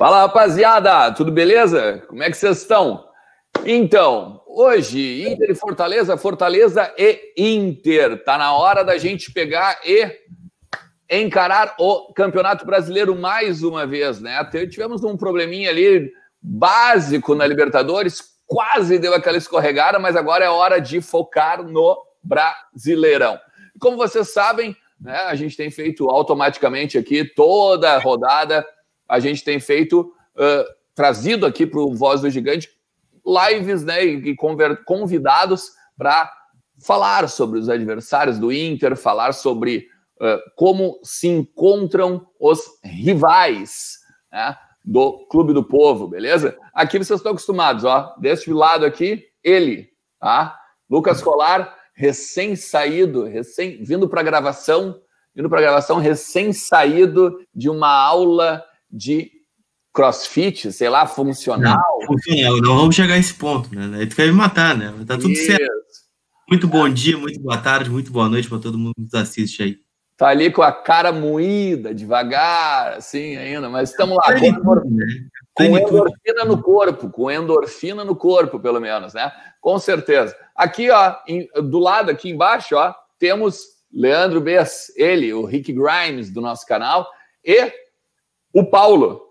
Fala, rapaziada, tudo beleza? Como é que vocês estão? Então, hoje, Inter e Fortaleza, Fortaleza e Inter. Tá na hora da gente pegar e encarar o Campeonato Brasileiro mais uma vez, né? Tivemos um probleminha ali básico na Libertadores, quase deu aquela escorregada, mas agora é hora de focar no Brasileirão. Como vocês sabem, né, a gente tem feito automaticamente aqui toda a rodada. A gente tem feito, trazido aqui para o Voz do Gigante, lives, né, e convidados para falar sobre os adversários do Inter, falar sobre como se encontram os rivais, né, do Clube do Povo, beleza? Aqui vocês estão acostumados, ó, deste lado aqui, ele, tá? Lucas Colar, recém-saído, vindo para a gravação, recém-saído de uma aula de crossfit, sei lá, funcional. Não vamos chegar a esse ponto, né? Aí tu quer me matar, né? Tá tudo certo. Muito bom dia, muito boa tarde, muito boa noite para todo mundo que nos assiste aí. Tá ali com a cara moída, devagar, assim ainda, mas estamos lá. Com endorfina no corpo, pelo menos, né? Com certeza. Aqui, ó, do lado, aqui embaixo, ó, temos Leandro Bess, ele, o Rick Grimes do nosso canal, e o Paulo,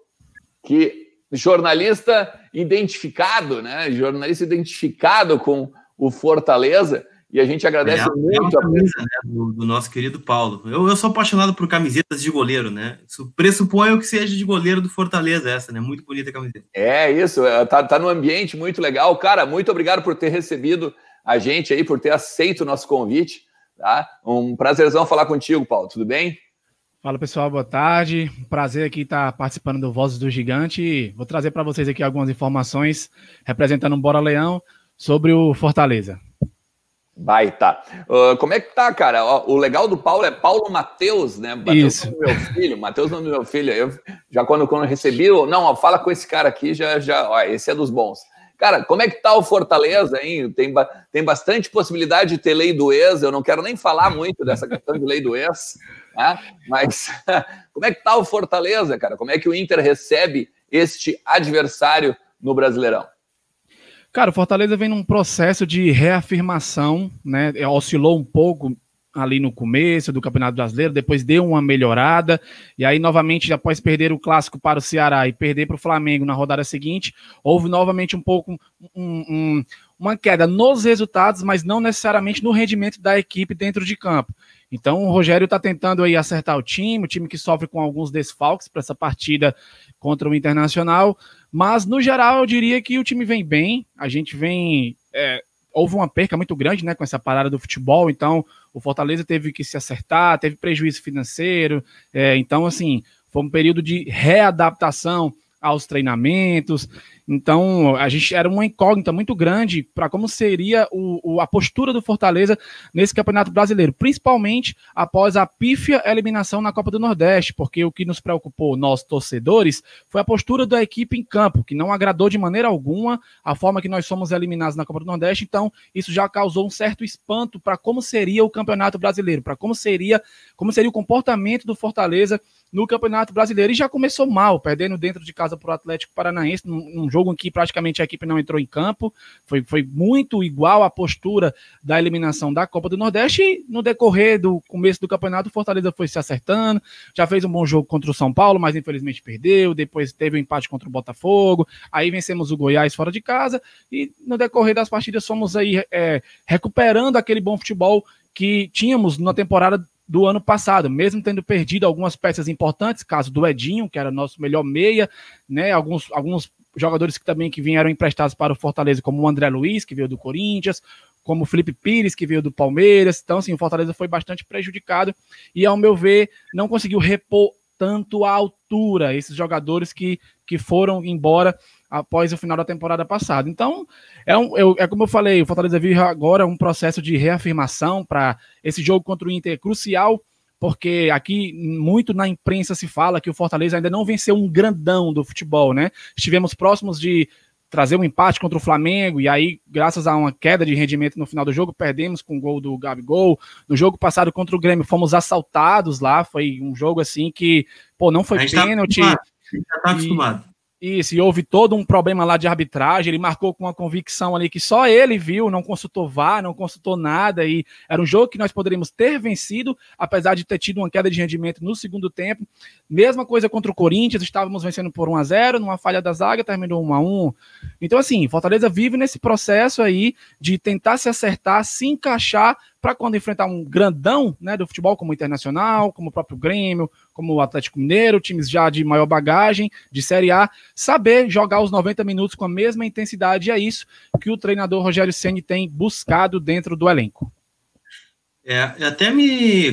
que jornalista identificado, né? Jornalista identificado com o Fortaleza, e a gente agradece muito a camisa, né, do nosso querido Paulo. Eu sou apaixonado por camisetas de goleiro, né? Pressuponho que seja de goleiro do Fortaleza essa, né? Muito bonita a camiseta. É isso, tá num ambiente muito legal. Cara, muito obrigado por ter recebido a gente aí, por ter aceito o nosso convite, tá? Um prazerzão falar contigo, Paulo, tudo bem? Fala pessoal, boa tarde. Prazer aqui estar participando do Vozes do Gigante. Vou trazer para vocês aqui algumas informações representando o Bora Leão sobre o Fortaleza. Baita. Como é que tá, cara? O legal do Paulo é Paulo Matheus, né? Isso. Matheus, nome do meu filho. Eu já quando eu recebi, fala com esse cara aqui, ó, esse é dos bons. Cara, como é que tá o Fortaleza, hein? Tem bastante possibilidade de ter lei do ex. Eu não quero nem falar muito dessa questão de lei do ex, né? Mas como é que tá o Fortaleza, cara? Como é que o Inter recebe este adversário no Brasileirão? Cara, o Fortaleza vem num processo de reafirmação, né? Oscilou um pouco ali no começo do Campeonato Brasileiro, depois deu uma melhorada, e aí novamente, após perder o clássico para o Ceará e perder para o Flamengo na rodada seguinte, houve novamente um pouco uma queda nos resultados, mas não necessariamente no rendimento da equipe dentro de campo. Então o Rogério está tentando aí acertar o time que sofre com alguns desfalques para essa partida contra o Internacional, mas no geral eu diria que o time vem bem, a gente vem... houve uma perca muito grande, né, com essa parada do futebol, então o Fortaleza teve que se acertar, teve prejuízo financeiro, então assim, foi um período de readaptação aos treinamentos. Então, a gente era uma incógnita muito grande para como seria a postura do Fortaleza nesse Campeonato Brasileiro, principalmente após a pífia eliminação na Copa do Nordeste, porque o que nos preocupou, nós torcedores, foi a postura da equipe em campo, que não agradou de maneira alguma a forma que nós somos eliminados na Copa do Nordeste. Então, isso já causou um certo espanto para como seria o Campeonato Brasileiro, para como seria o comportamento do Fortaleza no Campeonato Brasileiro. E já começou mal, perdendo dentro de casa para o Atlético Paranaense, num jogo em que praticamente a equipe não entrou em campo. Foi muito igual à postura da eliminação da Copa do Nordeste, e no decorrer do começo do campeonato o Fortaleza foi se acertando, já fez um bom jogo contra o São Paulo, mas infelizmente perdeu, depois teve um empate contra o Botafogo, aí vencemos o Goiás fora de casa, e no decorrer das partidas fomos aí recuperando aquele bom futebol que tínhamos na temporada do ano passado, mesmo tendo perdido algumas peças importantes, caso do Edinho, que era nosso melhor meia, né, alguns jogadores que vieram emprestados para o Fortaleza, como o André Luiz, que veio do Corinthians, como o Felipe Pires, que veio do Palmeiras. Então, assim, o Fortaleza foi bastante prejudicado e, ao meu ver, não conseguiu repor tanto a altura esses jogadores que foram embora após o final da temporada passada. Então, como eu falei, o Fortaleza vive agora um processo de reafirmação para esse jogo contra o Inter crucial, porque aqui muito na imprensa se fala que o Fortaleza ainda não venceu um grandão do futebol, né? Estivemos próximos de trazer um empate contra o Flamengo, e aí, graças a uma queda de rendimento no final do jogo, perdemos com o gol do Gabigol. No jogo passado contra o Grêmio, fomos assaltados lá, foi um jogo assim que, não foi pênalti. A gente já tá acostumado. Isso, e houve todo um problema lá de arbitragem, ele marcou com uma convicção ali que só ele viu, não consultou VAR, não consultou nada, e era um jogo que nós poderíamos ter vencido, apesar de ter tido uma queda de rendimento no segundo tempo. Mesma coisa contra o Corinthians, estávamos vencendo por 1-0, numa falha da zaga, terminou 1-1. Então, assim, Fortaleza vive nesse processo aí de tentar se acertar, se encaixar, para quando enfrentar um grandão, né, do futebol, como o Internacional, como o próprio Grêmio, como o Atlético Mineiro, times já de maior bagagem, de Série A, saber jogar os 90 minutos com a mesma intensidade, e é isso que o treinador Rogério Ceni tem buscado dentro do elenco.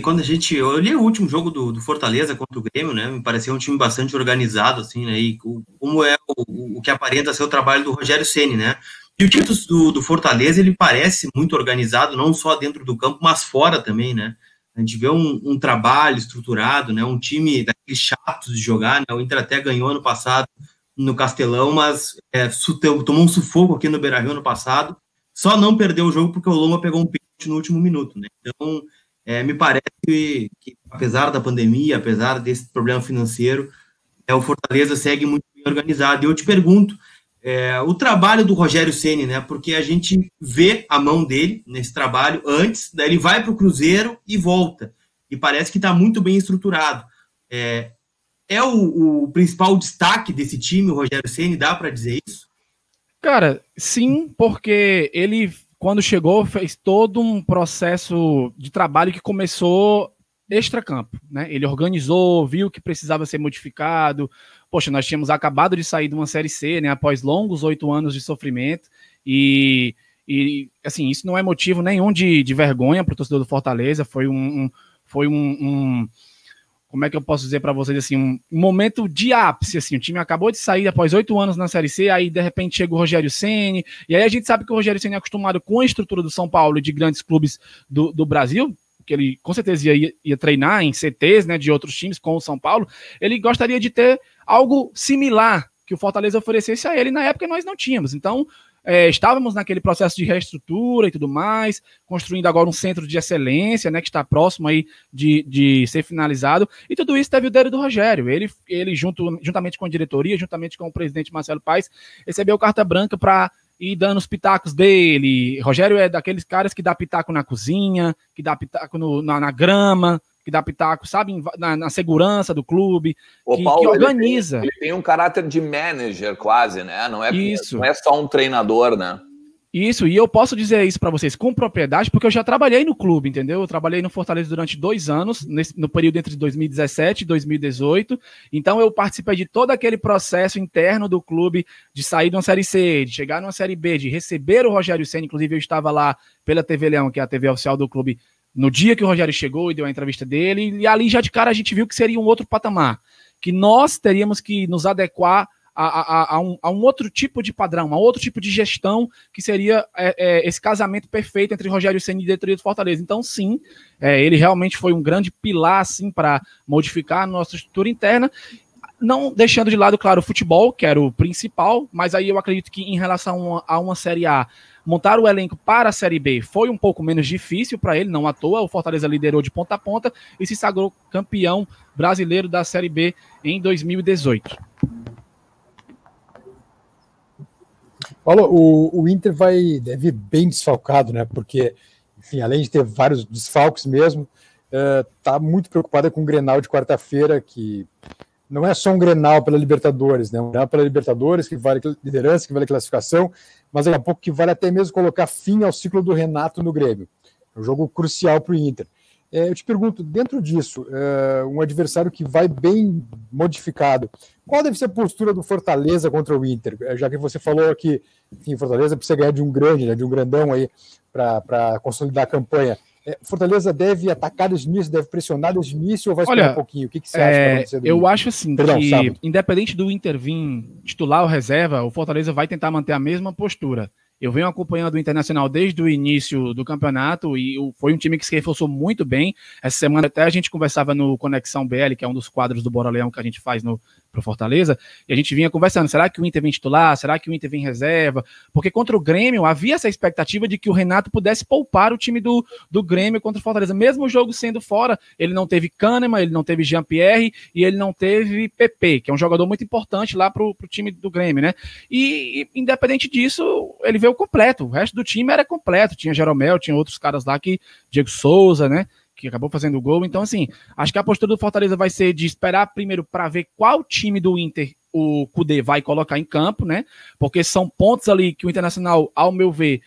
Quando eu olhei o último jogo do Fortaleza contra o Grêmio, né, me pareceu um time bastante organizado, assim, né, e como é o que aparenta ser o trabalho do Rogério Ceni, né. E o time do Fortaleza, ele parece muito organizado, não só dentro do campo, mas fora também, né? A gente vê um trabalho estruturado, né? Um time daqueles chatos de jogar, né? O Inter até ganhou ano passado no Castelão, mas tomou um sufoco aqui no Beira-Rio ano passado, só não perdeu o jogo porque o Lomba pegou um pênalti no último minuto, né? Então, me parece que, apesar da pandemia, apesar desse problema financeiro, o Fortaleza segue muito bem organizado. E eu te pergunto, o trabalho do Rogério Ceni, né? Porque a gente vê a mão dele nesse trabalho antes, daí ele vai para o Cruzeiro e volta. E parece que está muito bem estruturado. O principal destaque desse time, o Rogério Ceni, dá para dizer isso? Cara, sim, porque ele, quando chegou, fez todo um processo de trabalho que começou extracampo, né? Ele organizou, viu que precisava ser modificado. Poxa, nós tínhamos acabado de sair de uma Série C, né? Após longos 8 anos de sofrimento, e assim, isso não é motivo nenhum de vergonha para o torcedor do Fortaleza. Foi um como é que eu posso dizer para vocês, assim, um momento de ápice, assim, o time acabou de sair após 8 anos na Série C, aí de repente chega o Rogério Ceni, e aí a gente sabe que o Rogério Ceni é acostumado com a estrutura do São Paulo e de grandes clubes do Brasil, que ele com certeza ia treinar em CTs, né, de outros times com o São Paulo. Ele gostaria de ter algo similar que o Fortaleza oferecesse a ele. Na época nós não tínhamos, então estávamos naquele processo de reestrutura e tudo mais, construindo agora um centro de excelência, né, que está próximo aí de ser finalizado, e tudo isso teve o dedo do Rogério. Ele juntamente com a diretoria, juntamente com o presidente Marcelo Paes, recebeu carta branca para ir dando os pitacos dele. Rogério é daqueles caras que dá pitaco na cozinha, que dá pitaco na grama, que dá pitaco, sabe, na segurança do clube, Paulo, que organiza. Ele tem um caráter de manager quase, né? Não é só um treinador, né? Isso, e eu posso dizer isso para vocês com propriedade, porque eu já trabalhei no clube, entendeu? Eu trabalhei no Fortaleza durante 2 anos, no período entre 2017 e 2018, então eu participei de todo aquele processo interno do clube, de sair de uma Série C, de chegar numa Série B, de receber o Rogério Ceni. Inclusive eu estava lá pela TV Leão, que é a TV oficial do clube, no dia que o Rogério chegou e deu a entrevista dele, e ali já de cara a gente viu que seria um outro patamar, que nós teríamos que nos adequar a um outro tipo de padrão, a outro tipo de gestão, que seria esse casamento perfeito entre Rogério Ceni e diretoria do Fortaleza. Então, sim, ele realmente foi um grande pilar assim, para modificar a nossa estrutura interna, não deixando de lado, claro, o futebol, que era o principal, mas aí eu acredito que em relação a uma Série A, montar o elenco para a Série B foi um pouco menos difícil para ele, não à toa. O Fortaleza liderou de ponta a ponta e se sagrou campeão brasileiro da Série B em 2018. Paulo, o Inter deve ir bem desfalcado, né? Porque, enfim, além de ter vários desfalques mesmo, tá muito preocupada com o Grenal de quarta-feira, que não é só um Grenal pela Libertadores, né? Um Grenal pela Libertadores, que vale liderança, que vale classificação, mas daqui a pouco que vale até mesmo colocar fim ao ciclo do Renato no Grêmio. É um jogo crucial para o Inter. Eu te pergunto, dentro disso, um adversário que vai bem modificado, qual deve ser a postura do Fortaleza contra o Inter? Já que você falou que, enfim, Fortaleza precisa ganhar de um grande, né, de um grandão aí para consolidar a campanha. Fortaleza deve atacar desde o início, deve pressionar desde o início, ou vai esperar um pouquinho? O que você acha? Eu acho assim, que independente do Inter vir titular ou reserva, o Fortaleza vai tentar manter a mesma postura. Eu venho acompanhando o Internacional desde o início do campeonato e foi um time que se reforçou muito bem. Essa semana até a gente conversava no Conexão BL, que é um dos quadros do Bora Leão que a gente faz no pro Fortaleza, e a gente vinha conversando, será que o Inter vem titular? Será que o Inter vem reserva? Porque contra o Grêmio havia essa expectativa de que o Renato pudesse poupar o time do Grêmio contra o Fortaleza. Mesmo o jogo sendo fora, ele não teve Kahneman, ele não teve Jean-Pierre e ele não teve PP, que é um jogador muito importante lá pro time do Grêmio, né? E independente disso, ele veio completo. O resto do time era completo. Tinha Jeromel, tinha outros caras lá que Diego Souza, né? Que acabou fazendo o gol. Então, assim, acho que a postura do Fortaleza vai ser de esperar primeiro para ver qual time do Inter o Kudê vai colocar em campo, né? Porque são pontos ali que o Internacional, ao meu ver,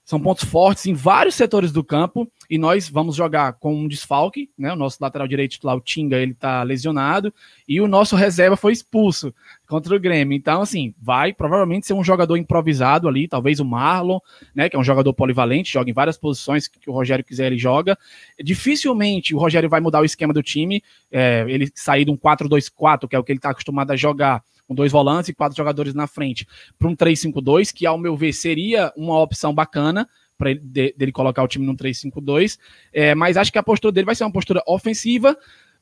são pontos fortes em vários setores do campo, e nós vamos jogar com um desfalque, né? O nosso lateral direito titular, o Tinga, ele tá lesionado, e o nosso reserva foi expulso contra o Grêmio. Então, assim, vai provavelmente ser um jogador improvisado ali, talvez o Marlon, né? Que é um jogador polivalente, joga em várias posições que o Rogério quiser, ele joga. Dificilmente o Rogério vai mudar o esquema do time, ele sair de um 4-2-4, que é o que ele tá acostumado a jogar, com 2 volantes e 4 jogadores na frente, para um 3-5-2, que ao meu ver seria uma opção bacana para dele colocar o time num 3-5-2, mas acho que a postura dele vai ser uma postura ofensiva,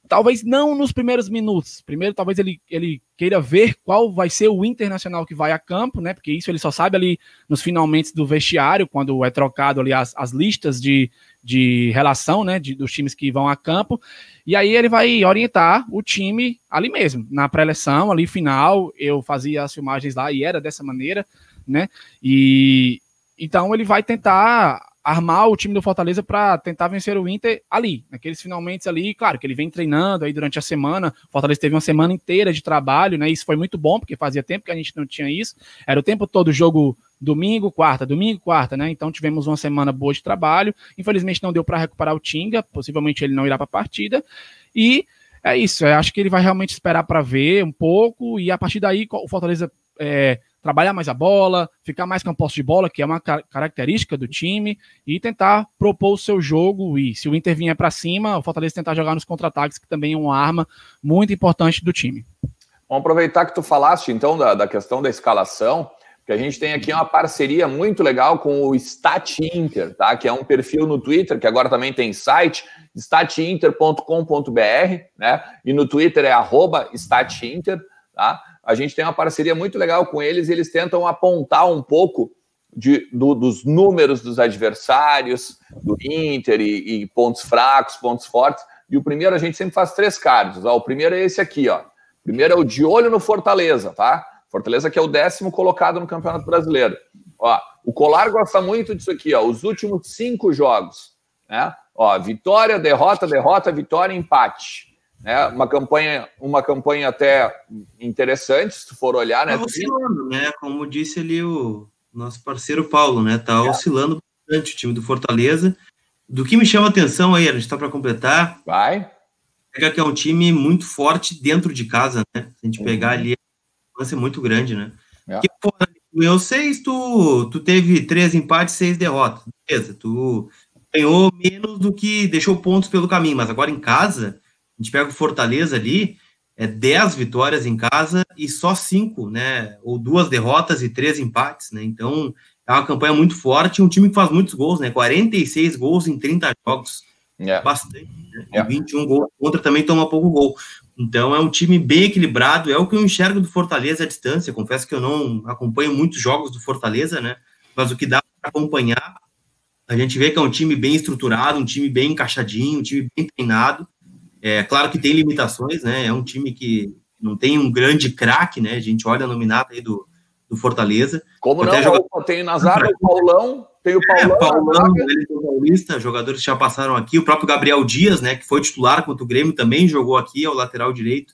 talvez não nos primeiros minutos. Primeiro, talvez ele queira ver qual vai ser o Internacional que vai a campo, né? Porque isso ele só sabe ali nos finalmente do vestiário, quando é trocado ali as listas de relação, né? Dos times que vão a campo. E aí ele vai orientar o time ali mesmo, na pré-eleção, ali final. Eu fazia as filmagens lá e era dessa maneira, né? E então ele vai tentar armar o time do Fortaleza para tentar vencer o Inter ali, naqueles finalmente ali, claro que ele vem treinando aí durante a semana, o Fortaleza teve uma semana inteira de trabalho, né, isso foi muito bom, porque fazia tempo que a gente não tinha isso, era o tempo todo jogo domingo, quarta, né, então tivemos uma semana boa de trabalho, infelizmente não deu para recuperar o Tinga, possivelmente ele não irá para a partida, e é isso, eu acho que ele vai realmente esperar para ver um pouco, e a partir daí o Fortaleza trabalhar mais a bola, ficar mais com a posse de bola, que é uma característica do time, e tentar propor o seu jogo, e se o Inter vier para cima, o Fortaleza tentar jogar nos contra-ataques, que também é uma arma muito importante do time. Vamos aproveitar que tu falaste, então, da questão da escalação, que a gente tem aqui uma parceria muito legal com o Stat Inter, tá? Que é um perfil no Twitter, que agora também tem site, statinter.com.br, né? E no Twitter é @statinter, tá? A gente tem uma parceria muito legal com eles, e eles tentam apontar um pouco dos números dos adversários, do Inter, e pontos fracos, pontos fortes. E o primeiro, a gente sempre faz 3 cards. Ó, o primeiro é esse aqui, ó. O primeiro é o de olho no Fortaleza, tá? Fortaleza que é o 10º colocado no Campeonato Brasileiro. Ó, o Colar gosta muito disso aqui, ó. Os últimos 5 jogos, né? Ó, vitória, derrota, vitória, empate. Uma campanha até interessante, se tu for olhar, né? Tá oscilando, né? Como disse ali o nosso parceiro Paulo, né? Tá oscilando bastante o time do Fortaleza. Do que me chama a atenção aí, a gente tá para completar. Vai. É que é um time muito forte dentro de casa, né? Se a gente pegar ali, vai ser muito grande, né? Porque, pô, tu ganhou 6, tu teve 3 empates, 6 derrotas. Beleza, tu ganhou menos do que deixou pontos pelo caminho, mas agora em casa, a gente pega o Fortaleza ali, 10 vitórias em casa e só 5, né? Ou 2 derrotas e 3 empates, né? Então, é uma campanha muito forte, um time que faz muitos gols, né? 46 gols em 30 jogos. Bastante, né? 21 gols contra, também toma pouco gol. Então, é um time bem equilibrado, é o que eu enxergo do Fortaleza à distância. Confesso que eu não acompanho muitos jogos do Fortaleza, né? Mas o que dá para acompanhar, a gente vê que é um time bem estruturado, um time bem encaixadinho, um time bem treinado. É claro que tem limitações, né? É um time que não tem um grande craque, né? A gente olha a nominata aí do Fortaleza. Como não? Tem o Nazar, o Paulão, tem o Paulão, ele é paulista, jogadores que já passaram aqui. O próprio Gabriel Dias, né? Que foi titular contra o Grêmio, também jogou aqui, ao lateral direito.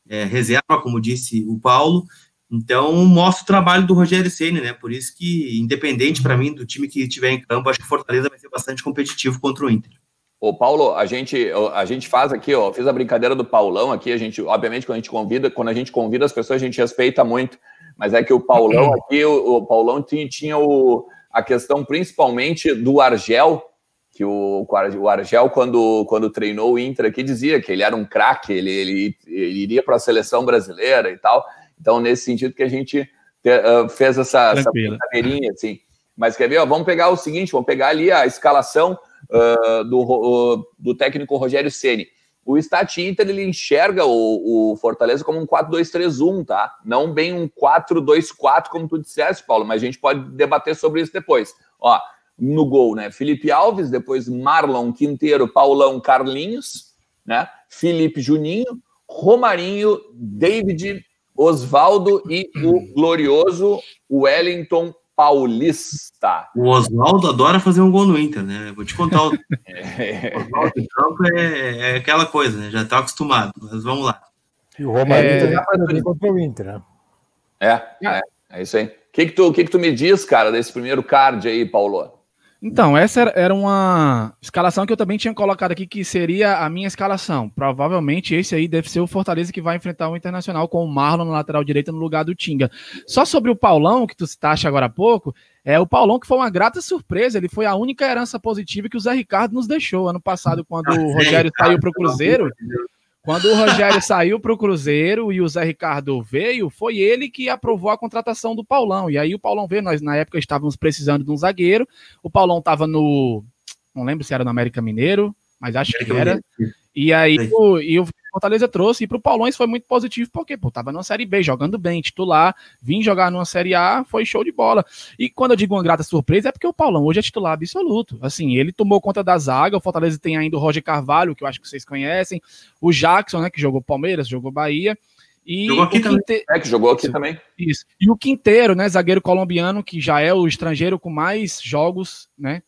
Reserva, como disse o Paulo. Então, mostra o trabalho do Rogério Ceni, né? Por isso que, independente para mim do time que estiver em campo, acho que o Fortaleza vai ser bastante competitivo contra o Inter. Ô, Paulo, a gente faz aqui, ó, fiz a brincadeira do Paulão aqui, a gente, obviamente, quando a gente convida as pessoas, a gente respeita muito, mas é que o Paulão aqui, o Paulão tinha a questão principalmente do Argel, que o Argel, quando treinou o Inter aqui, dizia que ele era um craque, ele iria para a seleção brasileira e tal, então nesse sentido que a gente fez essa brincadeirinha, assim. Mas quer ver, ó, vamos pegar o seguinte, vamos pegar ali a escalação do técnico Rogério Ceni. O Stat Inter, ele enxerga o Fortaleza como um 4-2-3-1, tá? Não bem um 4-2-4, como tu disseste, Paulo, mas a gente pode debater sobre isso depois. Ó, no gol, né? Felipe Alves, depois Marlon, Quinteiro, Paulão, Carlinhos, né? Felipe, Juninho, Romarinho, David, Osvaldo e o glorioso Wellington Paulista. O Osvaldo adora fazer um gol no Inter, né? Vou te contar. O Osvaldo em campo é aquela coisa, né? Já tá acostumado, mas vamos lá. E o Romarinho também contra o Inter, né? É isso aí. O que tu me diz, cara, desse primeiro card aí, Paulo? Então, essa era uma escalação que eu também tinha colocado aqui, que seria a minha escalação. Provavelmente esse aí deve ser o Fortaleza que vai enfrentar o Internacional com o Marlon na lateral direita no lugar do Tinga. Só sobre o Paulão, que tu citaste agora há pouco, o Paulão que foi uma grata surpresa, ele foi a única herança positiva que o Zé Ricardo nos deixou ano passado, quando o Rogério saiu para o Cruzeiro. Quando o Rogério saiu para o Cruzeiro e o Zé Ricardo veio, foi ele que aprovou a contratação do Paulão. E aí o Paulão veio, nós na época estávamos precisando de um zagueiro, o Paulão estava no... não lembro se era no América Mineiro, mas acho que era. E aí o Fortaleza trouxe, e para o Paulão isso foi muito positivo, porque estava numa Série B, jogando bem, titular, vim jogar numa Série A, foi show de bola. E quando eu digo uma grata surpresa, é porque o Paulão hoje é titular absoluto. Assim, ele tomou conta da zaga, o Fortaleza tem ainda o Roger Carvalho, que eu acho que vocês conhecem, o Jackson, né, que jogou Palmeiras, jogou Bahia, e jogou aqui também. Que jogou aqui também. Isso. E o Quinteiro, né, zagueiro colombiano, que já é o estrangeiro com mais jogos, né,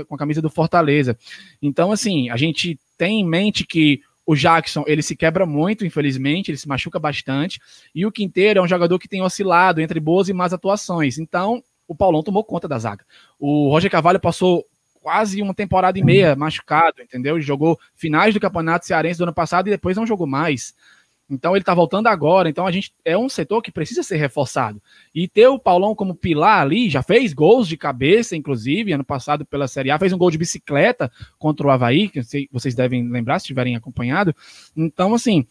com a camisa do Fortaleza. Então, assim, a gente tem em mente que o Jackson, ele se quebra muito, infelizmente, ele se machuca bastante, e o Quinteiro é um jogador que tem oscilado entre boas e más atuações. Então, o Paulão tomou conta da zaga. O Roger Carvalho passou quase uma temporada e meia machucado, entendeu? Ele jogou finais do Campeonato Cearense do ano passado e depois não jogou mais. Então ele tá voltando agora, então a gente é um setor que precisa ser reforçado. E ter o Paulão como pilar ali, já fez gols de cabeça, inclusive, ano passado pela Série A, fez um gol de bicicleta contra o Avaí, que vocês devem lembrar se tiverem acompanhado. Então, assim,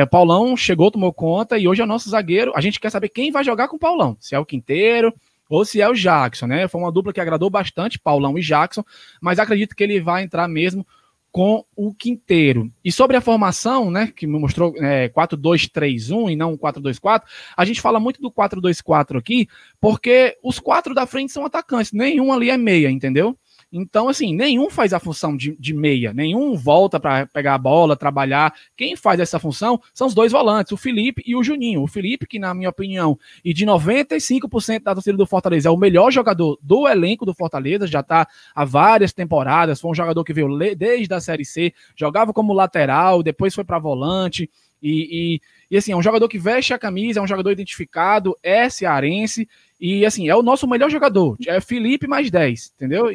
o Paulão chegou, tomou conta, e hoje é o nosso zagueiro. A gente quer saber quem vai jogar com o Paulão, se é o Quinteiro ou se é o Jackson, né? Foi uma dupla que agradou bastante, Paulão e Jackson, mas acredito que ele vai entrar mesmo com o Quinteiro. E sobre a formação, né, que me mostrou 4-2-3-1 e não 4-2-4, a gente fala muito do 4-2-4 aqui, porque os 4 da frente são atacantes, nenhum ali é meia, entendeu? Então, assim, nenhum faz a função de meia, nenhum volta para pegar a bola, trabalhar. Quem faz essa função são os dois volantes, o Felipe e o Juninho. O Felipe, que na minha opinião, e de 95% da torcida do Fortaleza, é o melhor jogador do elenco do Fortaleza, já está há várias temporadas, foi um jogador que veio desde a Série C, jogava como lateral, depois foi para volante, e assim, é um jogador que veste a camisa, é um jogador identificado, é cearense, e assim, é o nosso melhor jogador, é Felipe mais 10, entendeu?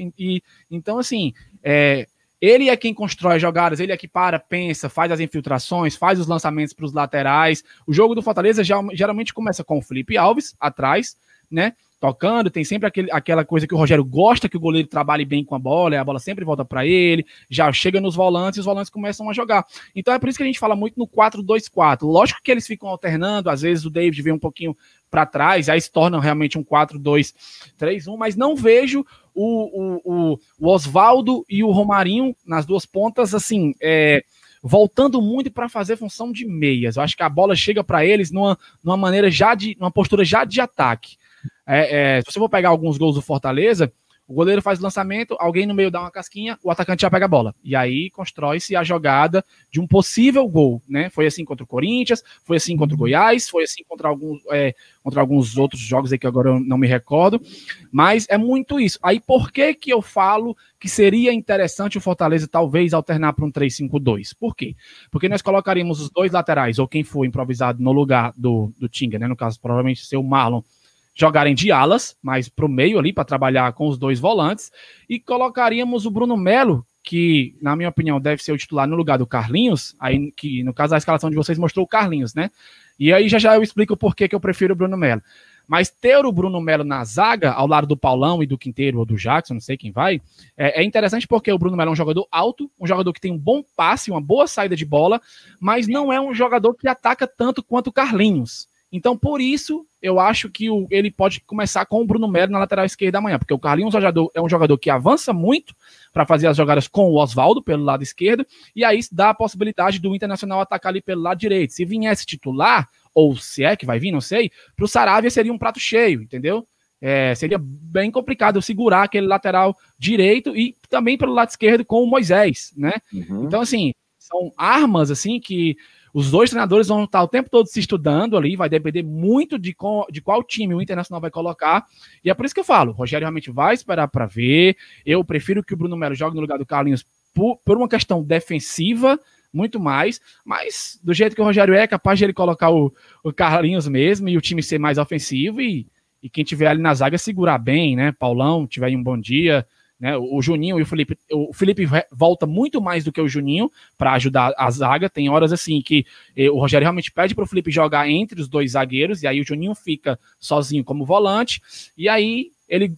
Então, assim, ele é quem constrói as jogadas, ele é que pensa, faz as infiltrações, faz os lançamentos para os laterais. O jogo do Fortaleza geralmente começa com o Felipe Alves atrás, né? Tocando, tem sempre aquela coisa que o Rogério gosta, que o goleiro trabalhe bem com a bola sempre volta para ele, já chega nos volantes e os volantes começam a jogar. Então é por isso que a gente fala muito no 4-2-4. Lógico que eles ficam alternando, às vezes o David vem um pouquinho para trás, aí se torna realmente um 4-2-3-1, mas não vejo o Osvaldo e o Romarinho nas duas pontas, assim, voltando muito para fazer função de meias. Eu acho que a bola chega para eles numa maneira numa postura já de ataque. Se você for pegar alguns gols do Fortaleza, o goleiro faz o lançamento, alguém no meio dá uma casquinha, o atacante já pega a bola. E aí constrói-se a jogada de um possível gol, né? Foi assim contra o Corinthians, foi assim contra o Goiás, foi assim contra alguns outros jogos aí que agora eu não me recordo. Mas é muito isso. Aí por que eu falo que seria interessante o Fortaleza talvez alternar para um 3-5-2? Por quê? Porque nós colocaríamos os dois laterais, ou quem for improvisado no lugar do Tinga, né? No caso, provavelmente ser o Marlon, jogarem de alas, mas para o meio ali, para trabalhar com os dois volantes, e colocaríamos o Bruno Melo, que, na minha opinião, deve ser o titular no lugar do Carlinhos, aí que, no caso, a escalação de vocês mostrou o Carlinhos, né? E aí já eu explico por que eu prefiro o Bruno Melo. Mas ter o Bruno Melo na zaga, ao lado do Paulão e do Quinteiro ou do Jackson, não sei quem vai, é interessante porque o Bruno Melo é um jogador alto, um jogador que tem um bom passe, uma boa saída de bola, mas não é um jogador que ataca tanto quanto o Carlinhos. Então, por isso, eu acho que ele pode começar com o Bruno Melo na lateral esquerda amanhã, porque o Carlinhos é um jogador que avança muito para fazer as jogadas com o Oswaldo pelo lado esquerdo, e aí dá a possibilidade do Internacional atacar ali pelo lado direito. Se viesse titular, ou se é que vai vir, não sei, para o Saravia seria um prato cheio, entendeu? Seria bem complicado segurar aquele lateral direito e também pelo lado esquerdo com o Moisés, né? Então, assim, são armas, assim, que os dois treinadores vão estar o tempo todo se estudando ali, vai depender muito de qual time o Internacional vai colocar, e é por isso que eu falo, o Rogério realmente vai esperar para ver. Eu prefiro que o Bruno Melo jogue no lugar do Carlinhos por uma questão defensiva, muito mais, mas do jeito que o Rogério é capaz de ele colocar o Carlinhos mesmo e o time ser mais ofensivo e quem tiver ali na zaga segurar bem, né? Paulão, tiver aí um bom dia, né? O Juninho e o Felipe volta muito mais do que o Juninho para ajudar a zaga. Tem horas assim que o Rogério realmente pede para o Felipe jogar entre os dois zagueiros, e aí o Juninho fica sozinho como volante, e aí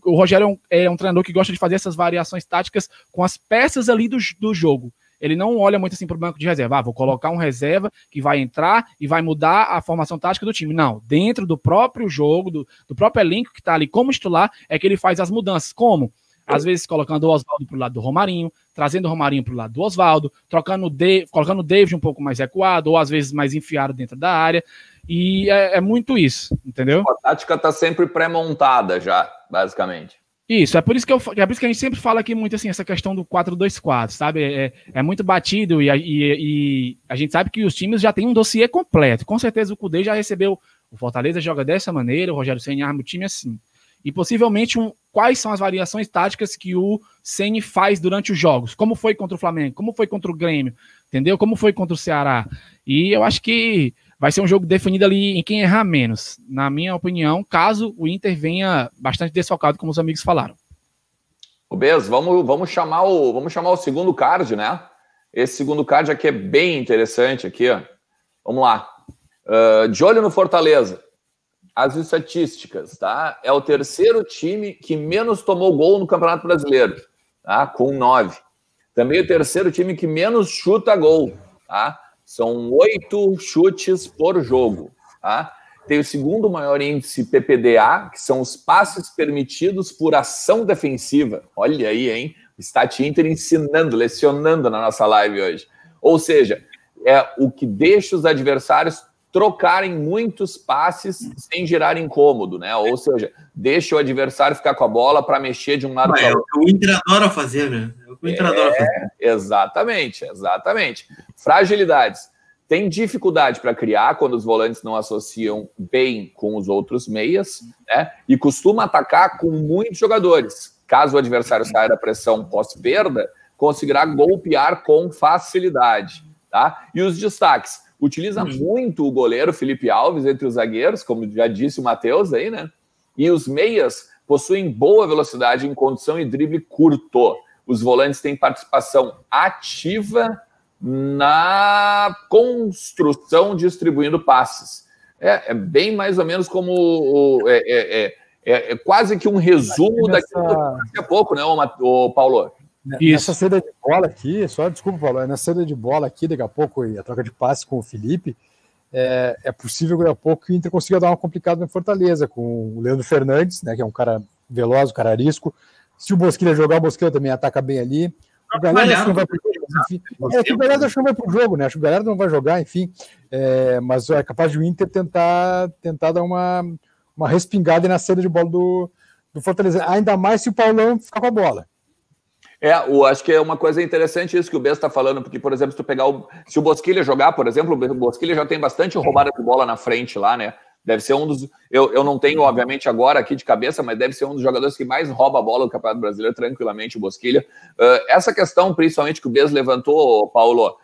o Rogério é um treinador que gosta de fazer essas variações táticas com as peças ali do jogo. Ele não olha muito assim para o banco de reserva. Vou colocar um reserva que vai entrar e vai mudar a formação tática do time. Não, dentro do próprio jogo, do próprio elenco que está ali como titular, é que ele faz as mudanças. Como? Às vezes colocando o Oswaldo para o lado do Romarinho, trazendo o Romarinho para o lado do Oswaldo, colocando o David um pouco mais recuado, ou às vezes mais enfiado dentro da área. E é muito isso, entendeu? A tática está sempre pré-montada já, basicamente. Isso, é por isso que a gente sempre fala aqui muito assim, essa questão do 4-2-4, sabe? É muito batido e a gente sabe que os times já têm um dossiê completo. Com certeza o Cudê já recebeu, o Fortaleza joga dessa maneira, o Rogério Ceni arma o time assim. E possivelmente quais são as variações táticas que o Ceni faz durante os jogos. Como foi contra o Flamengo, como foi contra o Grêmio, entendeu? Como foi contra o Ceará. E eu acho que vai ser um jogo definido ali em quem errar menos, na minha opinião, caso o Inter venha bastante desfalcado, como os amigos falaram. O Bez, vamos chamar o segundo card, né? Esse segundo card aqui é bem interessante aqui, ó. Vamos lá. De olho no Fortaleza. As estatísticas, tá? É o terceiro time que menos tomou gol no Campeonato Brasileiro, tá? Com 9. Também o terceiro time que menos chuta gol, tá? São 8 chutes por jogo, tá? Tem o segundo maior índice PPDA, que são os passes permitidos por ação defensiva. Olha aí, hein? O Stat Inter lecionando na nossa live hoje. Ou seja, é o que deixa os adversários trocarem muitos passes sem gerar incômodo, né? Ou seja, deixa o adversário ficar com a bola para mexer de um lado para o outro. É o que o Inter adora fazer, né? É o que o Inter adora fazer. Exatamente. Fragilidades. Tem dificuldade para criar quando os volantes não associam bem com os outros meias, né? E costuma atacar com muitos jogadores. Caso o adversário saia da pressão pós-perda, conseguirá golpear com facilidade, tá? E os destaques. Utiliza muito o goleiro Felipe Alves entre os zagueiros, como já disse o Matheus aí, né? E os meias possuem boa velocidade em condução e drible curto. Os volantes têm participação ativa na construção, distribuindo passes. É bem mais ou menos como... É quase que um resumo daquilo que daqui a pouco, né, o Paulo? Nessa saída de bola aqui, desculpa, Paulo, nessa saída de bola aqui, daqui a pouco, e a troca de passe com o Felipe, é possível daqui a pouco que o Inter consiga dar uma complicada no Fortaleza, com o Leandro Fernandes, né, que é um cara veloz, um cara arisco. Se o Bosquilha jogar, o Bosquilha também ataca bem ali. O Galhardo acho que não vai pro jogo, enfim. O Galhardo acho que não vai pro jogo, né? Acho que o Galhardo não vai jogar, enfim. Mas é capaz de o Inter tentar dar uma respingada na saída de bola do Fortaleza. Ainda mais se o Paulão ficar com a bola. Acho que é uma coisa interessante isso que o Bess está falando, porque, por exemplo, se tu pegar se o Bosquilha jogar, por exemplo, o Bosquilha já tem bastante roubada de bola na frente lá, né? Deve ser um dos... Eu não tenho, obviamente, agora aqui de cabeça, mas deve ser um dos jogadores que mais rouba a bola do Campeonato Brasileiro, tranquilamente, o Bosquilha. Essa questão, principalmente, que o Bess levantou, Paulo,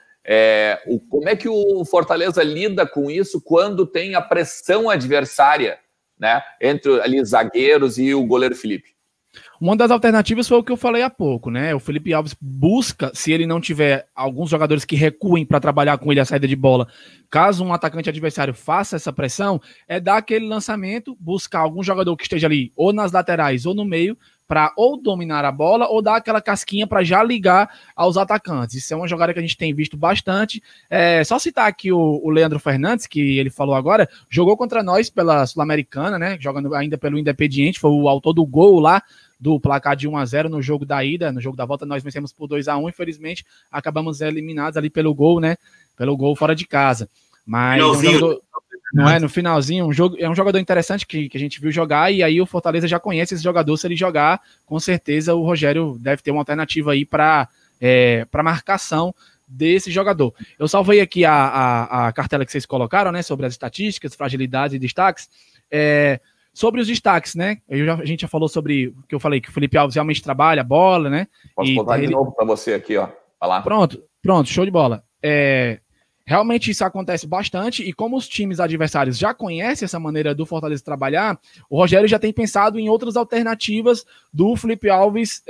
como é que o Fortaleza lida com isso quando tem a pressão adversária, né? Entre ali zagueiros e o goleiro Felipe? Uma das alternativas foi o que eu falei há pouco, né? O Felipe Alves busca, se ele não tiver alguns jogadores que recuem para trabalhar com ele a saída de bola, caso um atacante adversário faça essa pressão, dar aquele lançamento, buscar algum jogador que esteja ali ou nas laterais ou no meio para ou dominar a bola ou dar aquela casquinha para já ligar aos atacantes. Isso é uma jogada que a gente tem visto bastante. Só citar aqui o Leandro Fernandes, que ele falou agora, jogou contra nós pela Sul-Americana, né? Jogando ainda pelo Independiente, foi o autor do gol lá, do placar de 1-0 no jogo da ida. No jogo da volta nós vencemos por 2-1, infelizmente acabamos eliminados ali pelo gol, né? Pelo gol fora de casa. Mas no finalzinho, é um jogador interessante que a gente viu jogar, e aí o Fortaleza já conhece esse jogador. Se ele jogar, com certeza o Rogério deve ter uma alternativa aí para marcação desse jogador. Eu salvei aqui a cartela que vocês colocaram, né, sobre as estatísticas, fragilidades e destaques. Sobre os destaques, né? A gente já falou sobre o que eu falei, que o Felipe Alves realmente trabalha a bola, né? Posso botar de novo para você aqui, ó. Falar. Pronto, show de bola. Realmente isso acontece bastante, e como os times adversários já conhecem essa maneira do Fortaleza trabalhar, o Rogério já tem pensado em outras alternativas do Felipe Alves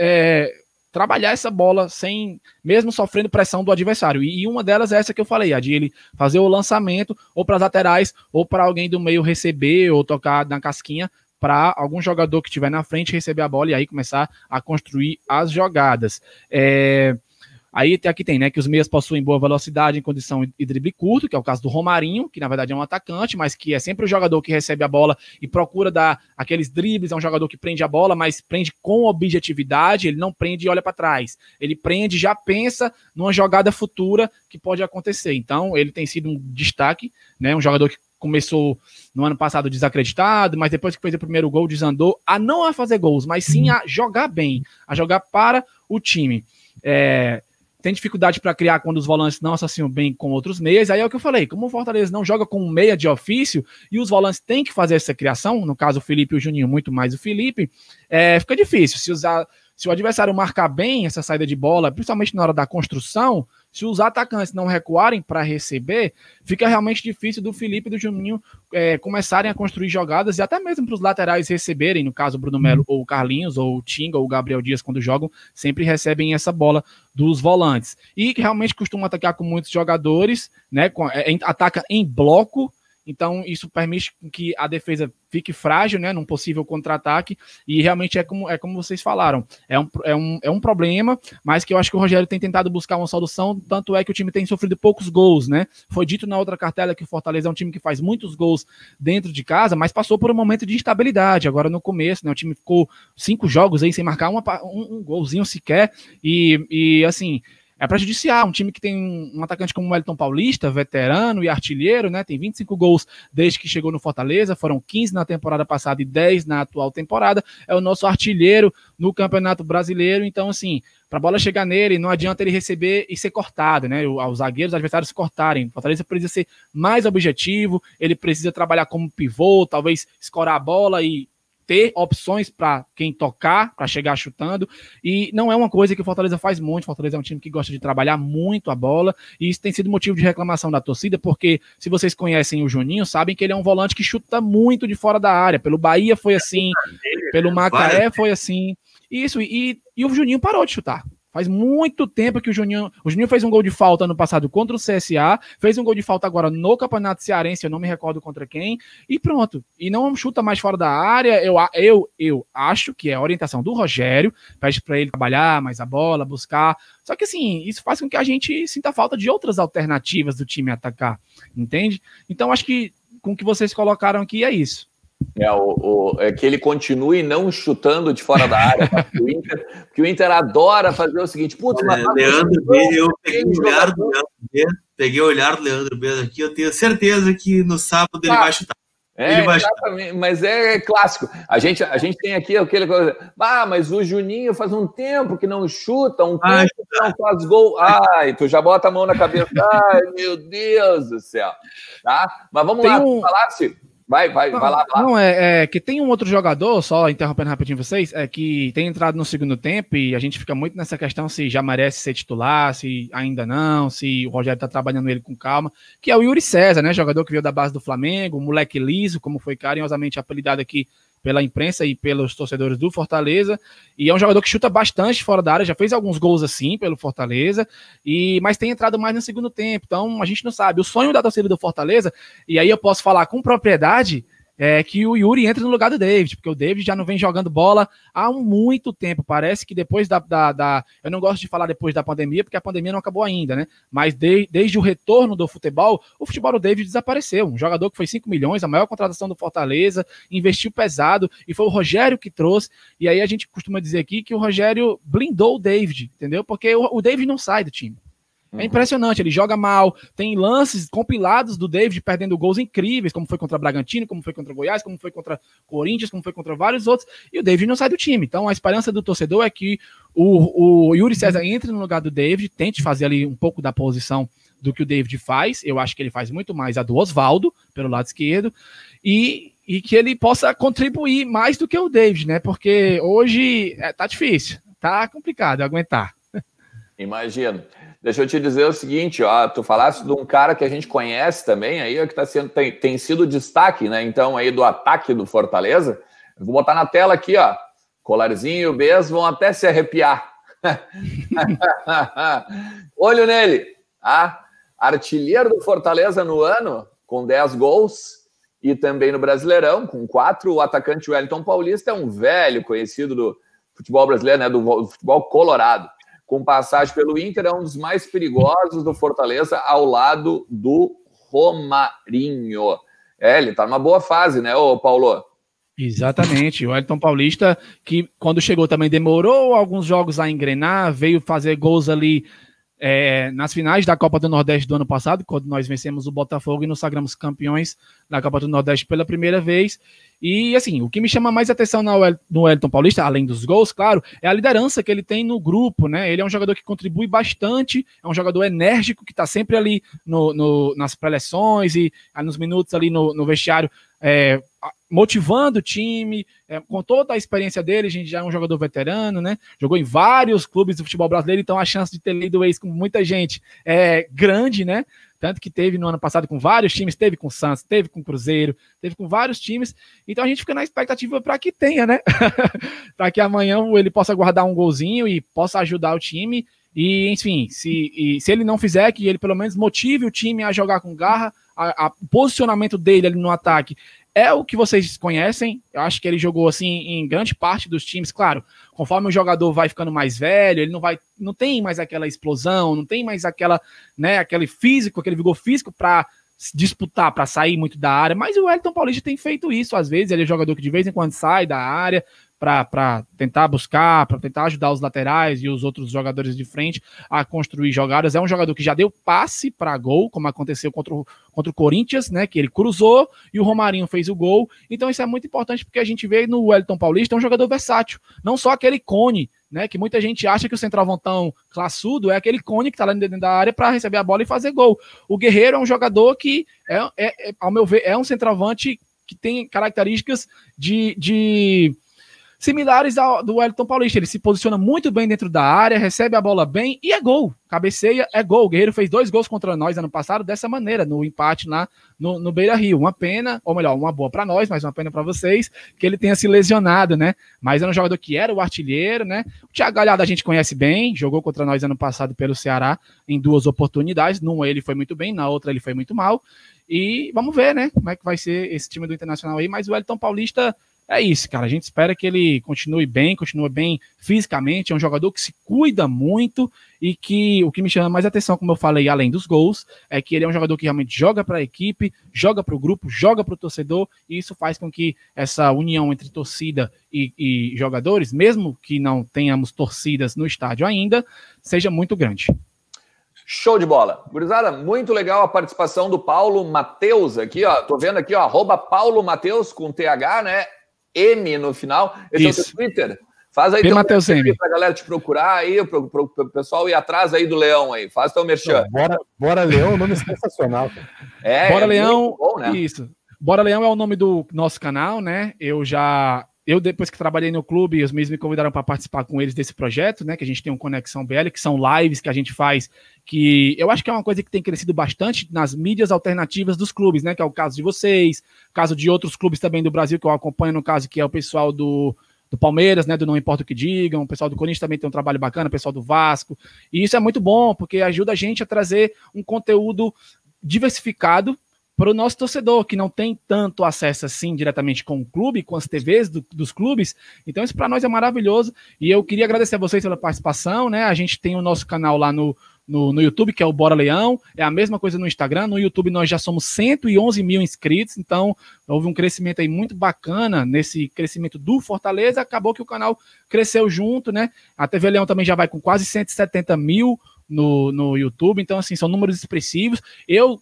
trabalhar essa bola sem, mesmo sofrendo pressão do adversário. E uma delas é essa que eu falei, a de ele fazer o lançamento ou para as laterais ou para alguém do meio receber ou tocar na casquinha para algum jogador que estiver na frente receber a bola e aí começar a construir as jogadas. Aí aqui tem, né, que os meias possuem boa velocidade em condição e drible curto, que é o caso do Romarinho, que na verdade é um atacante, mas que é sempre o jogador que recebe a bola e procura dar aqueles dribles. É um jogador que prende a bola, mas prende com objetividade, ele não prende e olha para trás. Ele prende, já pensa numa jogada futura que pode acontecer. Então, ele tem sido um destaque, né, um jogador que começou no ano passado desacreditado, mas depois que fez o primeiro gol desandou não a fazer gols, mas sim a jogar bem, a jogar para o time. Tem dificuldade para criar quando os volantes não associam bem com outros meias. Aí é o que eu falei, como o Fortaleza não joga com um meia de ofício e os volantes têm que fazer essa criação, no caso o Felipe e o Juninho, muito mais o Felipe, fica difícil. Se o adversário marcar bem essa saída de bola, principalmente na hora da construção, se os atacantes não recuarem para receber, fica realmente difícil do Felipe e do Juninho começarem a construir jogadas, e até mesmo para os laterais receberem, no caso o Bruno Melo ou o Carlinhos, ou o Tinga ou o Gabriel Dias, quando jogam, sempre recebem essa bola dos volantes. E que realmente costumam atacar com muitos jogadores, né? Ataca em bloco. Então, isso permite que a defesa fique frágil, né, num possível contra-ataque, e realmente é como vocês falaram, é um problema, mas que eu acho que o Rogério tem tentado buscar uma solução, tanto é que o time tem sofrido poucos gols, né? Foi dito na outra cartela que o Fortaleza é um time que faz muitos gols dentro de casa, mas passou por um momento de instabilidade, agora no começo, né, o time ficou 5 jogos aí sem marcar um golzinho sequer, e assim... É prejudicial, um time que tem um atacante como o Wellington Paulista, veterano e artilheiro, né? Tem 25 gols desde que chegou no Fortaleza, foram 15 na temporada passada e 10 na atual temporada. É o nosso artilheiro no Campeonato Brasileiro. Então, assim, para a bola chegar nele, não adianta ele receber e ser cortado, né? Os zagueiros, os adversários se cortarem. O Fortaleza precisa ser mais objetivo, ele precisa trabalhar como pivô, talvez escorar a bola e ter opções para quem tocar, para chegar chutando, e não é uma coisa que o Fortaleza faz muito. O Fortaleza é um time que gosta de trabalhar muito a bola, e isso tem sido motivo de reclamação da torcida, porque se vocês conhecem o Juninho, sabem que ele é um volante que chuta muito de fora da área. Pelo Bahia foi assim, pelo Macaé foi assim, isso, e o Juninho parou de chutar. Faz muito tempo que o Juninho fez um gol de falta no passado contra o CSA, fez um gol de falta agora no Campeonato Cearense, eu não me recordo contra quem, e pronto. E não chuta mais fora da área. Eu acho que é a orientação do Rogério, pede para ele trabalhar mais a bola, buscar. Só que assim, isso faz com que a gente sinta falta de outras alternativas do time atacar, entende? Então acho que com o que vocês colocaram aqui é isso. É que ele continue não chutando de fora da área, porque o Inter adora fazer o seguinte, putz, Leandro B, eu peguei o olhar do Leandro B, aqui, eu tenho certeza que no sábado ele vai chutar. Exatamente, mas é clássico. A gente tem aqui aquele coisa, mas o Juninho faz um tempo que não chuta, um tempo que não faz gol. Ai, tu já bota a mão na cabeça, ai, meu Deus do céu. Tá? Mas vamos lá, falasse... Vai lá. Não, que tem um outro jogador, só interrompendo rapidinho vocês, que tem entrado no segundo tempo, e a gente fica muito nessa questão se já merece ser titular, se ainda não, se o Rogério tá trabalhando ele com calma, que é o Yuri César, né, jogador que veio da base do Flamengo, moleque liso, como foi carinhosamente apelidado aqui pela imprensa e pelos torcedores do Fortaleza, e é um jogador que chuta bastante fora da área, já fez alguns gols assim pelo Fortaleza, mas tem entrado mais no segundo tempo, então a gente não sabe. O sonho da torcida do Fortaleza, e aí eu posso falar com propriedade, que o Yuri entre no lugar do David, porque o David já não vem jogando bola há muito tempo. Parece que depois eu não gosto de falar depois da pandemia, porque a pandemia não acabou ainda, né? Mas desde o retorno do futebol, o futebol do David desapareceu. Um jogador que foi 5 milhões, a maior contratação do Fortaleza, investiu pesado, e foi o Rogério que trouxe. E aí a gente costuma dizer aqui que o Rogério blindou o David, entendeu? Porque o David não sai do time. É impressionante, ele joga mal, tem lances compilados do David perdendo gols incríveis, como foi contra Bragantino, como foi contra Goiás, como foi contra Corinthians, como foi contra vários outros, e o David não sai do time. Então a esperança do torcedor é que o Yuri César entre no lugar do David, tente fazer ali um pouco da posição do que o David faz. Eu acho que ele faz muito mais a do Osvaldo, pelo lado esquerdo, e que ele possa contribuir mais do que o David, né? Porque hoje tá difícil, tá complicado aguentar. Imagino. Deixa eu te dizer o seguinte, ó, tu falaste de um cara que a gente conhece também, aí que tem sido destaque, né? Então, aí do ataque do Fortaleza. Eu vou botar na tela aqui, ó. Colarzinho e o Bez vão até se arrepiar. Olho nele. Artilheiro do Fortaleza no ano, com 10 gols, e também no Brasileirão, com 4. O atacante Wellington Paulista é um velho conhecido do futebol brasileiro, né? Do futebol colorado. Com passagem pelo Inter, é um dos mais perigosos do Fortaleza, ao lado do Romarinho. Ele tá numa boa fase, né, ô Paulo? Exatamente, o Wellington Paulista, que quando chegou também demorou alguns jogos a engrenar, veio fazer gols ali nas finais da Copa do Nordeste do ano passado, quando nós vencemos o Botafogo e nos sagramos campeões da Copa do Nordeste pela primeira vez. E, assim, o que me chama mais atenção no Wellington Paulista, além dos gols, claro, é a liderança que ele tem no grupo, né? Ele é um jogador que contribui bastante, é um jogador enérgico, que está sempre ali nas preleções e nos minutos ali no vestiário, motivando o time, com toda a experiência dele. A gente já é um jogador veterano, né? Jogou em vários clubes do futebol brasileiro, então a chance de ter lido o ex com muita gente é grande, né? Tanto que teve no ano passado com vários times, teve com o Santos, teve com o Cruzeiro, teve com vários times. Então a gente fica na expectativa para que tenha, né? Para que amanhã ele possa guardar um golzinho e possa ajudar o time. E, enfim, se ele não fizer, que ele pelo menos motive o time a jogar com garra. O posicionamento dele ali no ataque é o que vocês conhecem. Eu acho que ele jogou assim em grande parte dos times. Claro, conforme o jogador vai ficando mais velho, ele não tem mais aquela explosão, não tem mais aquele físico, aquele vigor físico para disputar, para sair muito da área. Mas o Wellington Paulista tem feito isso. Às vezes ele é jogador que de vez em quando sai da área para tentar buscar, para tentar ajudar os laterais e os outros jogadores de frente a construir jogadas. É um jogador que já deu passe para gol, como aconteceu contra o Corinthians, né, que ele cruzou e o Romarinho fez o gol. Então isso é muito importante, porque a gente vê no Wellington Paulista um jogador versátil, não só aquele cone, né, que muita gente acha que o centroavantão classudo é aquele cone que está lá dentro da área para receber a bola e fazer gol. O Guerreiro é um jogador que, ao meu ver, é um centroavante que tem características similares ao do Wellington Paulista. Ele se posiciona muito bem dentro da área, recebe a bola bem e é gol. Cabeceia, é gol. O Guerreiro fez 2 gols contra nós ano passado dessa maneira, no empate lá no Beira-Rio. Uma pena, ou melhor, uma boa para nós, mas uma pena para vocês, que ele tenha se lesionado, né? Mas era um jogador que era o artilheiro, né? O Thiago Galhardo a gente conhece bem, jogou contra nós ano passado pelo Ceará em 2 oportunidades. Numa ele foi muito bem, na outra ele foi muito mal. E vamos ver, né? Como é que vai ser esse time do Internacional aí. Mas o Wellington Paulista é isso, cara. A gente espera que ele continue bem fisicamente. É um jogador que se cuida muito e que o que me chama mais atenção, como eu falei, além dos gols, é que ele é um jogador que realmente joga para a equipe, joga para o grupo, joga para o torcedor, e isso faz com que essa união entre torcida e jogadores, mesmo que não tenhamos torcidas no estádio ainda, seja muito grande. Show de bola. Gurizada, muito legal a participação do Paulo Matheus aqui, ó. Tô vendo aqui, ó, @Paulo Matheus com TH, né? M no final. Esse isso. É o teu Twitter. Faz aí teu merchan pra galera te procurar aí, pro pessoal ir atrás aí do Leão aí. Faz teu merchan. Bora Leão, o nome é sensacional. Bora Leão, bom, né? Isso. Bora Leão é o nome do nosso canal, né? Eu depois que trabalhei no clube, os meus me convidaram para participar com eles desse projeto, né? Que a gente tem um Conexão BL, que são lives que a gente faz, que eu acho que é uma coisa que tem crescido bastante nas mídias alternativas dos clubes, né? Que é o caso de vocês, caso de outros clubes também do Brasil que eu acompanho, no caso que é o pessoal do Palmeiras, né? Do Não Importa o Que Digam, o pessoal do Corinthians também tem um trabalho bacana, o pessoal do Vasco. E isso é muito bom, porque ajuda a gente a trazer um conteúdo diversificado para o nosso torcedor, que não tem tanto acesso assim diretamente com o clube, com as TVs dos clubes. Então isso para nós é maravilhoso, e eu queria agradecer a vocês pela participação, né? A gente tem o nosso canal lá no YouTube, que é o Bora Leão, é a mesma coisa no Instagram. No YouTube nós já somos 111 mil inscritos, então houve um crescimento aí muito bacana nesse crescimento do Fortaleza. Acabou que o canal cresceu junto, né? A TV Leão também já vai com quase 170 mil no YouTube, então assim, são números expressivos.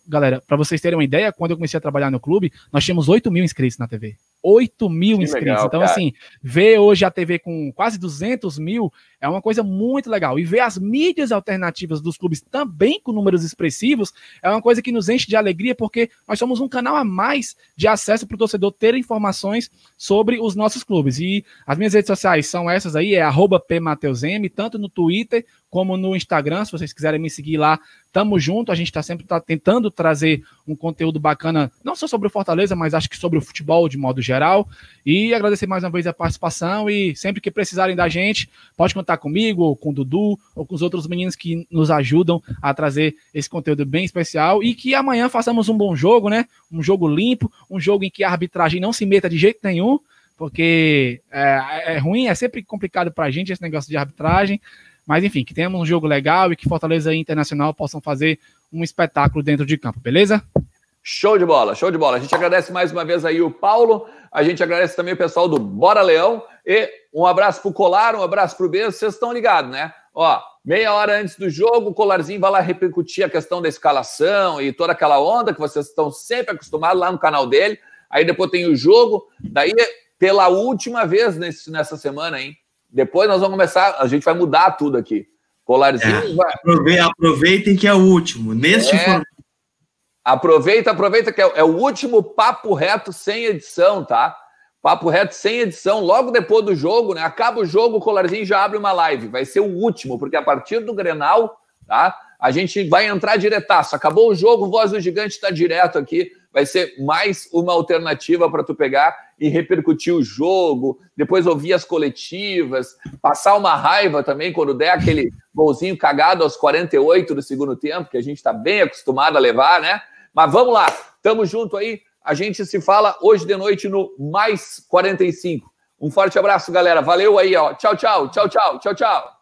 Galera, para vocês terem uma ideia, quando eu comecei a trabalhar no clube, nós tínhamos 8 mil inscritos na TV. 8 mil inscritos. Legal, então, cara, assim, ver hoje a TV com quase 200 mil é uma coisa muito legal. E ver as mídias alternativas dos clubes também com números expressivos é uma coisa que nos enche de alegria, porque nós somos um canal a mais de acesso para o torcedor ter informações sobre os nossos clubes. E as minhas redes sociais são essas aí, é @pmateusm, tanto no Twitter como no Instagram. Se vocês quiserem me seguir lá, tamo junto. A gente sempre tentando trazer um conteúdo bacana, não só sobre o Fortaleza, mas acho que sobre o futebol de modo geral. E agradecer mais uma vez a participação, e sempre que precisarem da gente, pode contar comigo, ou com o Dudu, ou com os outros meninos que nos ajudam a trazer esse conteúdo bem especial, e que amanhã façamos um bom jogo, né? Um jogo limpo, um jogo em que a arbitragem não se meta de jeito nenhum, porque é ruim, é sempre complicado pra gente esse negócio de arbitragem. Mas enfim, que tenhamos um jogo legal e que Fortaleza e Internacional possam fazer um espetáculo dentro de campo, beleza? Show de bola, show de bola. A gente agradece mais uma vez aí o Paulo, a gente agradece também o pessoal do Bora Leão, e um abraço pro Colar, um abraço pro Bez. Vocês estão ligados, né? Ó, meia hora antes do jogo, o Colarzinho vai lá repercutir a questão da escalação e toda aquela onda que vocês estão sempre acostumados lá no canal dele. Aí depois tem o jogo, daí pela última vez nessa semana, hein? Depois nós vamos começar, a gente vai mudar tudo aqui. Colarzinho vai... Aproveitem que é o último. Aproveita que é o último papo reto sem edição, tá? Papo reto sem edição, logo depois do jogo, né? Acaba o jogo, o Colarzinho já abre uma live. Vai ser o último, porque a partir do Grenal, tá? A gente vai entrar diretaço. Acabou o jogo, Voz do Gigante está direto aqui. Vai ser mais uma alternativa para tu pegar e repercutir o jogo, depois ouvir as coletivas, passar uma raiva também quando der aquele golzinho cagado aos 48 do segundo tempo, que a gente está bem acostumado a levar, né? Mas vamos lá, tamo junto aí. A gente se fala hoje de noite no Mais 45. Um forte abraço, galera. Valeu aí, ó. Tchau, tchau, tchau, tchau, tchau, tchau.